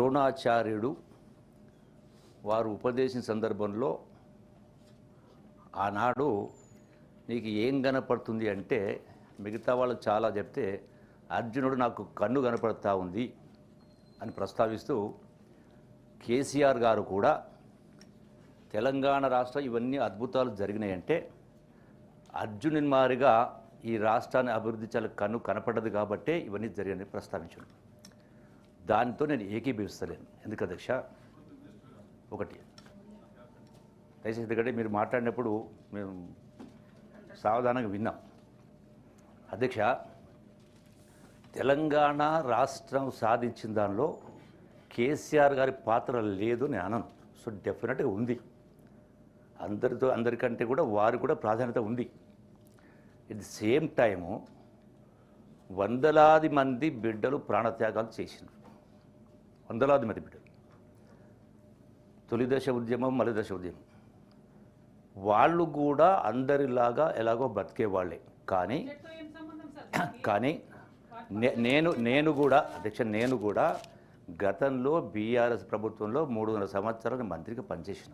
ద్రోణాచార్యుడు వారు ఉపదేశించిన సందర్భంలో ఆనాడు నీకు ఏం కనపడుతుంది అంటే మిగతా వాళ్ళు చాలా చెప్తే అర్జునుడు నాకు కన్ను కనపడతా ఉంది అని ప్రస్తావిస్తూ కేసీఆర్ గారు కూడా తెలంగాణ రాష్ట్రం ఇవన్నీ అద్భుతాలు జరిగినాయంటే అర్జునుని మారిగా ఈ రాష్ట్రాన్ని అభివృద్ధి చాలా కన్ను కనపడదు కాబట్టే ఇవన్నీ జరిగాయని ప్రస్తావించాడు. దానితో నేను ఏకీభవిస్తలేను. ఎందుకు అధ్యక్ష? ఒకటి దయచేసి, ఎందుకంటే మీరు మాట్లాడినప్పుడు మేము సావధానంగా విన్నాం. అధ్యక్ష, తెలంగాణ రాష్ట్రం సాధించిన దానిలో కేసీఆర్ గారి పాత్ర లేదు నేను అనను. సో డెఫినెట్గా ఉంది. అందరికంటే కూడా వారు కూడా ప్రాధాన్యత ఉంది. ఎట్ ది సేమ్ టైము వందలాది మంది బిడ్డలు ప్రాణత్యాగాలు చేసినారు. వందలాది మంది బిడ్డలు. తొలి దశ ఉద్యమం, మలి దశ ఉద్యమం, వాళ్ళు కూడా అందరిలాగా ఎలాగో బతికేవాళ్ళే. కానీ నేను కూడా అధ్యక్ష, నేను కూడా గతంలో బీఆర్ఎస్ ప్రభుత్వంలో 300 సంవత్సరాలు మంత్రిగా పనిచేసిన.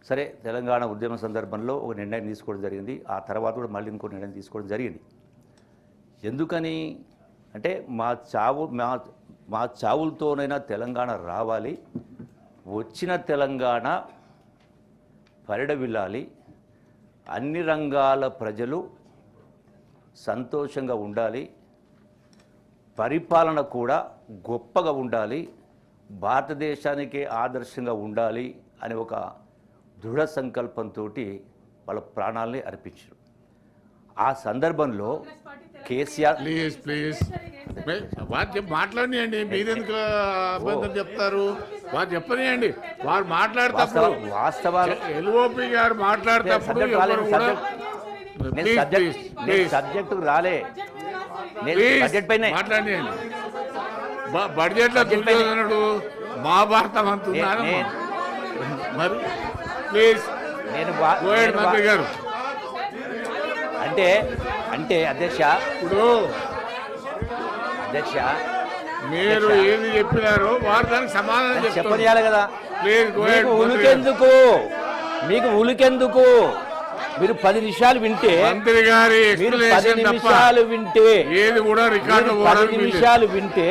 సరే, తెలంగాణ ఉద్యమ సందర్భంలో ఒక నిర్ణయం తీసుకోవడం జరిగింది. ఆ తర్వాత కూడా మళ్ళీ ఇంకో నిర్ణయం తీసుకోవడం జరిగింది. ఎందుకని అంటే మా చావులతోనైనా తెలంగాణ రావాలి, వచ్చిన తెలంగాణ పరిడవిల్లాలి, అన్ని రంగాల ప్రజలు సంతోషంగా ఉండాలి, పరిపాలన కూడా గొప్పగా ఉండాలి, భారతదేశానికే ఆదర్శంగా ఉండాలి అని ఒక దృఢ సంకల్పంతో వాళ్ళ ప్రాణాలని అర్పించారు. ఆ సందర్భంలో కేసీఆర్ ప్లీజ్ వారు మాట్లాడియండి. మీరెందుకు అబద్ధం చెప్తారు? వారు చెప్పనియండి. వారు మాట్లాడతారు. వాస్తవాలు ఎల్ఓపి గారు మాట్లాడతారు. సబ్జెక్టు రాలే, మాట్లాడియండి. బడ్జెట్ లో దుర్యోధనుడు మహాభారతం అంటున్నారు. మరి ప్లీజ్ మంత్రి గారు అంటే అధ్యక్ష, ఇప్పుడు మీరు ఏది చెప్పినారో వారు దానికి సమాధానం చెప్పనియాలి కదా. మీకు ఉలికెందుకు? మీరు 10 నిమిషాలు వింటే, మంత్రి గారి 10 నిమిషాలు వింటే, ఏది కూడా రికార్డు 10 నిమిషాలు వింటే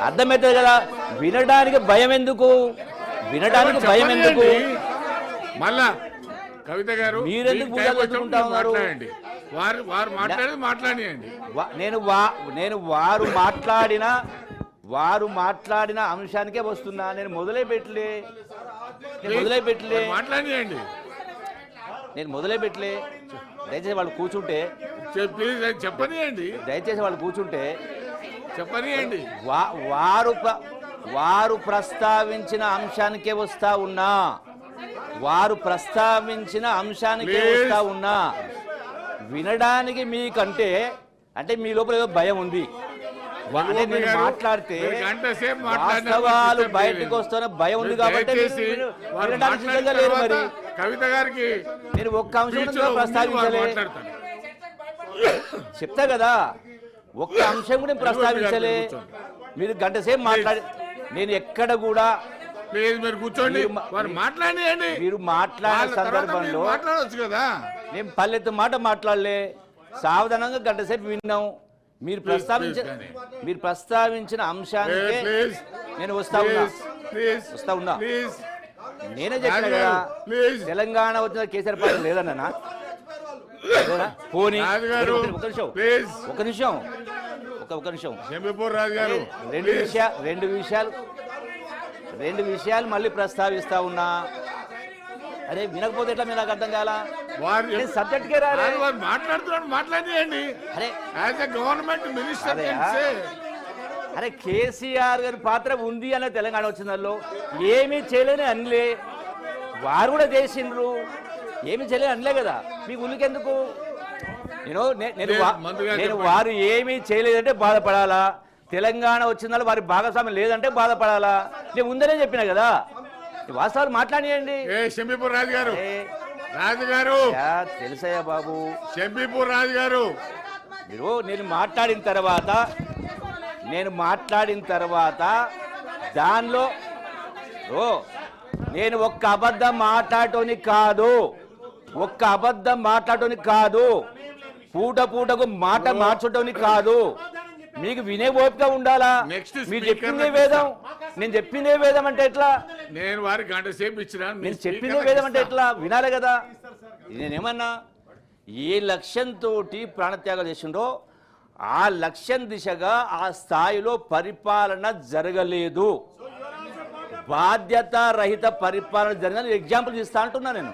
అర్థమవుతుంది కదా. వినడానికి భయం ఎందుకు? మళ్ళా కవిత గారు మీరెందుకు మాట్లాడండి. వారు మాట్లాడియండి. నేను వారు మాట్లాడిన అంశానికే వస్తున్నా. నేను మొదలే పెట్టలే. మాట్లాడియండి. నేను మొదలే పెట్టలే. దయచేసి వాళ్ళు కూర్చుంటే చెప్పనియండి. దయచేసి వాళ్ళు కూర్చుంటే చెప్పనియండి. వారు ప్రస్తావించిన అంశానికే వస్తా ఉన్నా. వినడానికి మీకంటే అంటే మీ లోపల ఏదో భయం ఉంది. మాట్లాడితే వాస్తవాలు బయటకు వస్తున్న భయం ఉంది కాబట్టి వినడానికి సిద్ధంగా లేరు. మరి కవిత గారికి నేను ఒక్క అంశం ప్రస్తావించలే, చెప్తా కదా. ఒక్క అంశం కూడా ప్రస్తావించలే. మీరు గంట సేపు మాట్లాడి నేను ఎక్కడ కూడా మీరు కూర్చోండి. మాట్లాడండి. మీరు మాట్లాడే సందర్భంలో మాట్లాడవచ్చు కదా. నేను పల్లెత్తు మాట మాట్లాడలే. సావధానంగా గంట సేపు విన్నాం. మీరు ప్రస్తావించిన అంశానికి నేను వస్తా ఉన్నా. నేనే చెప్పిన కదా, తెలంగాణ వచ్చిన కేసీఆర్ పార్టీ లేదన్నా. పోనీ ఒక నిమిషం రెండు విషయాలు మళ్ళీ ప్రస్తావిస్తా ఉన్నా. అరే వినకపోతే ఎట్లా? మీరు నాకు అర్థం కాల. సబ్జెక్ట్కే మాట్లాడియండి. గవర్నమెంట్ మినిస్టర్ అరే కేసీఆర్ గారి పాత్ర ఉంది అనే తెలంగాణ వచ్చిందో ఏమీ చేయలేని అనలే. వారు కూడా చేసిండ్రు, ఏమీ చేయలేని అనలే కదా. మీకు ఉలికెందుకు? నేను వారు ఏమీ చేయలేదంటే బాధపడాలా? తెలంగాణ వచ్చిందో వారి భాగస్వామ్యం లేదంటే బాధపడాలా? నేను ముందరే చెప్పినా కదా. వాస్తవాలు మాట్లాడియండి. షంబీపూర్ రాజు గారు తెలుసయ్యా బాబు. షంబీపూర్ రాజు గారు, మీరు నేను మాట్లాడిన తర్వాత దానిలో నేను ఒక్క అబద్ధం మాట్లాడటోని కాదు, ఒక్క అబద్ధం మాట్లాడటోని కాదు, పూట పూటకు మాట మార్చటోని కాదు. మీకు వినే ఓపిక ఉండాలా? మీరు చెప్పిందే వేదం, నేను చెప్పిందే వేదం అంటే ఎట్లా? నేను వారి గంట సేపు ఇచ్చిన నేను చెప్పిందే వేదం అంటే ఎట్లా? వినాలి కదా. నేనేమన్నా ఏ లక్ష్యంతో ప్రాణత్యాగం చేసిండో ఆ లక్ష్యం దిశగా ఆ స్థాయిలో పరిపాలన జరగలేదు, బాధ్యత రహిత పరిపాలన జరిగిన ఎగ్జాంపుల్ ఇస్తా అంటున్నా నేను.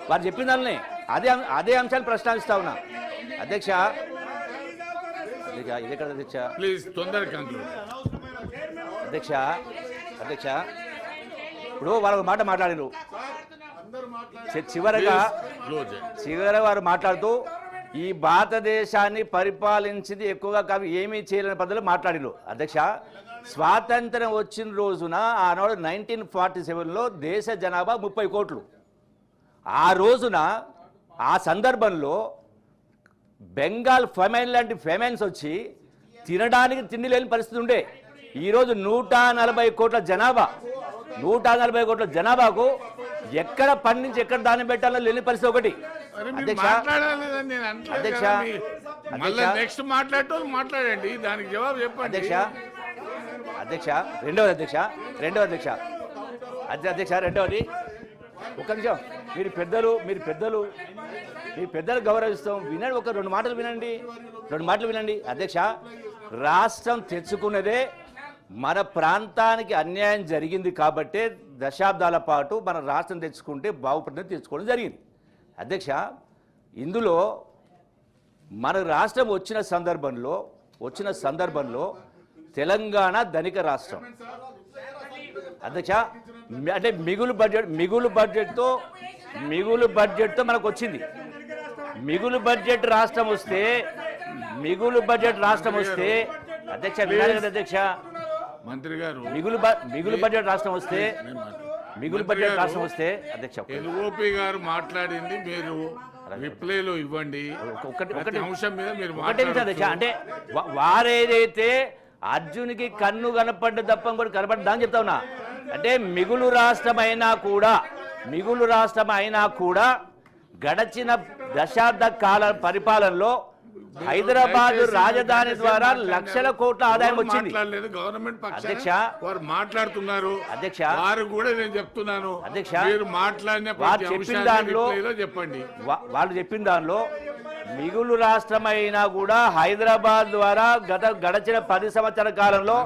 వారు చెప్పిన దాన్ని అదే అంశాన్ని ప్రస్తావిస్తా ఉన్నా. అధ్యక్ష ఇదే కదా అధ్యక్ష, ప్లీజ్ తొందరగా కంక్లూడ్. అధ్యక్ష ఇప్పుడు వాళ్ళ మాట మాట్లాడారు, చివరగా వారు మాట్లాడుతూ ఈ భారతదేశాన్ని పరిపాలించింది ఎక్కువగా కాదు, ఏమీ చేయలేని పద్ధతిలో మాట్లాడారు. అధ్యక్ష, స్వాతంత్రం వచ్చిన రోజున ఆనాడు 1947లో దేశ జనాభా 30 కోట్లు. ఆ రోజున ఆ సందర్భంలో బెంగాల్ ఫెమైన్ లాంటి ఫెమైన్స్ వచ్చి తినడానికి తిండి లేని పరిస్థితి ఉండే. ఈరోజు 140 కోట్ల జనాభా, 140 కోట్ల జనాభాకు ఎక్కడ పండించి ఎక్కడ దాన్ని పెట్టాలో లేని పరిస్థితి ఒకటి. నెక్స్ట్ మాట్లాడండి, దానికి జవాబు చెప్పండి. రెండవది ఒక్క నిమిషం, మీరు పెద్దలు గౌరవిస్తాం, వినండి, ఒక రెండు మాటలు వినండి. అధ్యక్ష, రాష్ట్రం తెచ్చుకున్నదే మన ప్రాంతానికి అన్యాయం జరిగింది కాబట్టే దశాబ్దాల పాటు మన రాష్ట్రం తెచ్చుకుంటే బాగుపడింది తెచ్చుకోవడం జరిగింది. అధ్యక్ష, ఇందులో మన రాష్ట్రం వచ్చిన సందర్భంలో తెలంగాణ ధనిక రాష్ట్రం. అధ్యక్ష, అంటే మిగులు బడ్జెట్తో మనకు వచ్చింది. మిగులు బడ్జెట్ రాష్ట్రం వస్తే అధ్యక్ష వినాలి కదా అధ్యక్ష, మంత్రి గారు మిగులు బడ్జెట్ రాష్ట్రం వస్తే అధ్యక్ష ఎల్ఓపి గారు మాట్లాడింది మీరు రిప్లైలో ఇవ్వండి. ఒకటి అంశం మీద మీరు అధ్యక్ష, అంటే వారేదైతే అర్జునికి కన్ను కనపడ్డ తప్ప కూడా కనపడ్డా అని చెప్తా ఉన్నా. అంటే మిగులు రాష్ట్రం అయినా కూడా గడచిన దశాబ్ద కాల పరిపాలనలో హైదరాబాద్ రాజధాని ద్వారా లక్షల కోట్ల ఆదాయం వచ్చింది. అధ్యక్ష, వారు మాట్లాడుతున్నారు. అధ్యక్ష, వారు కూడా నేను చెప్తున్నాను. అధ్యక్ష, మీరు మాట్లాడిన చెప్పండి. వాళ్ళు చెప్పిన దానిలో మిగులు రాష్ట్రం అయినా కూడా హైదరాబాద్ ద్వారా గడచిన 10 సంవత్సరాల కాలంలో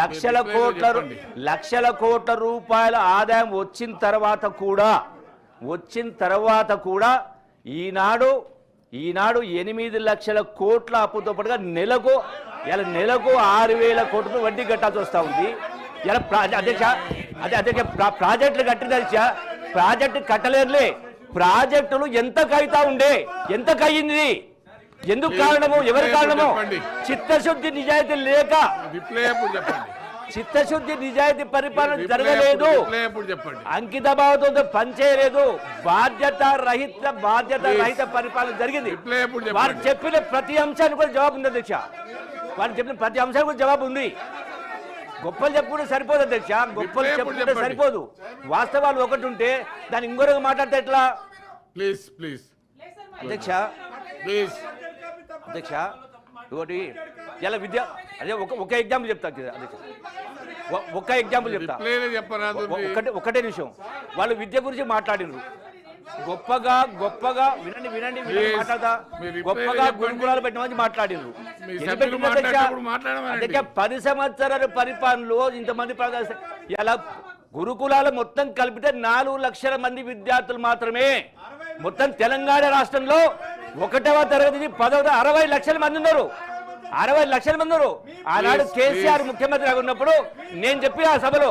లక్షల కోట్ల రూపాయల ఆదాయం వచ్చిన తర్వాత కూడా ఈనాడు 8 లక్షల కోట్ల అప్పుతో పాటుగా నెలకు 6,000 కోట్ల వడ్డీ కట్టాల్సి వస్తూ ఉంది. ఇలా అధ్యక్ష ప్రాజెక్టులు కట్టిన ప్రాజెక్టు కట్టలేరులే, ప్రాజెక్టులు ఎంత అయింది, ఎందుకు కారణము, ఎవరి కారణము? చిత్తశుద్ధి నిజాయితీ లేక, చిత్తశుద్ధి నిజాయితీ పరిపాలన జరగలేదు, అంకిత భావంతో పనిచేయలేదు, బాధ్యత రహిత పరిపాలన జరిగింది. వారు చెప్పిన ప్రతి అంశానికి కూడా జవాబు ఉంది అధ్యక్ష, జవాబు ఉంది. గొప్పలు చెప్పుకుంటే సరిపోదు అధ్యక్ష, గొప్పలు చెప్పుకుంటే సరిపోదు. వాస్తవాలు ఒకటి ఉంటే దాన్ని ఇంకొక మాట్లాడితే ఎట్లా? ప్లీజ్ అధ్యక్ష ఇంకోటి ఇలా విద్య, అదే ఒక ఎగ్జాంపుల్ చెప్తా అధ్యక్ష, ఒకటే నిమిషం. వాళ్ళు విద్య గురించి మాట్లాడినారు, గొప్పగా వినండి మాట్లాడతా, గొప్పగా గురుకులాలు పెట్టిన మాట్లాడినారు. 10 సంవత్సరాల పరిపాలనలో ఇంతమంది ఇలా గురుకులాలు మొత్తం కలిపితే 4 లక్షల మంది విద్యార్థులు మాత్రమే. మొత్తం తెలంగాణ రాష్ట్రంలో 1వ తరగతి నుంచి 10వ 60 లక్షల మంది ఉన్నారు. ఆనాడు కేసీఆర్ ముఖ్యమంత్రి ఉన్నప్పుడు నేను చెప్పిన ఆ సభలో,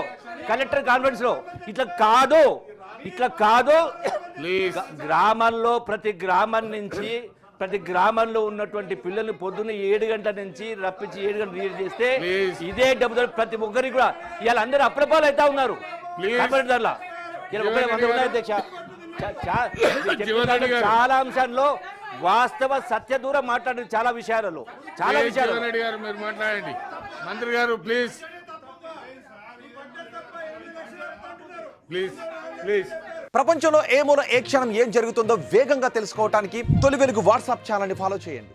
కలెక్టర్ కాన్ఫరెన్స్ లో, ఇట్లా కాదు గ్రామంలో ప్రతి గ్రామంలో ఉన్నటువంటి పిల్లల్ని పొద్దున్న 7 గంటల నుంచి రప్పించి 7 గంటలు రీడ్ చేస్తే ఇదే డబ్బు ప్రతి ఒక్కరికి కూడా ఇవాళ అందరూ అప్రపాలు అవుతా ఉన్నారు. చాలా అంశాల్లో వాస్తవ సత్య దూరం మాట్లాడింది, చాలా విషయాలలో మీరు మాట్లాడండి. మంత్రి గారు ప్లీజ్. Please please. ప్రపంచంలో ఏ మూల ఏ క్షణం ఏం జరుగుతుందో వేగంగా తెలుసుకోవడానికి తొలి వెలుగు వాట్సాప్ ఛానల్ని ఫాలో చేయండి.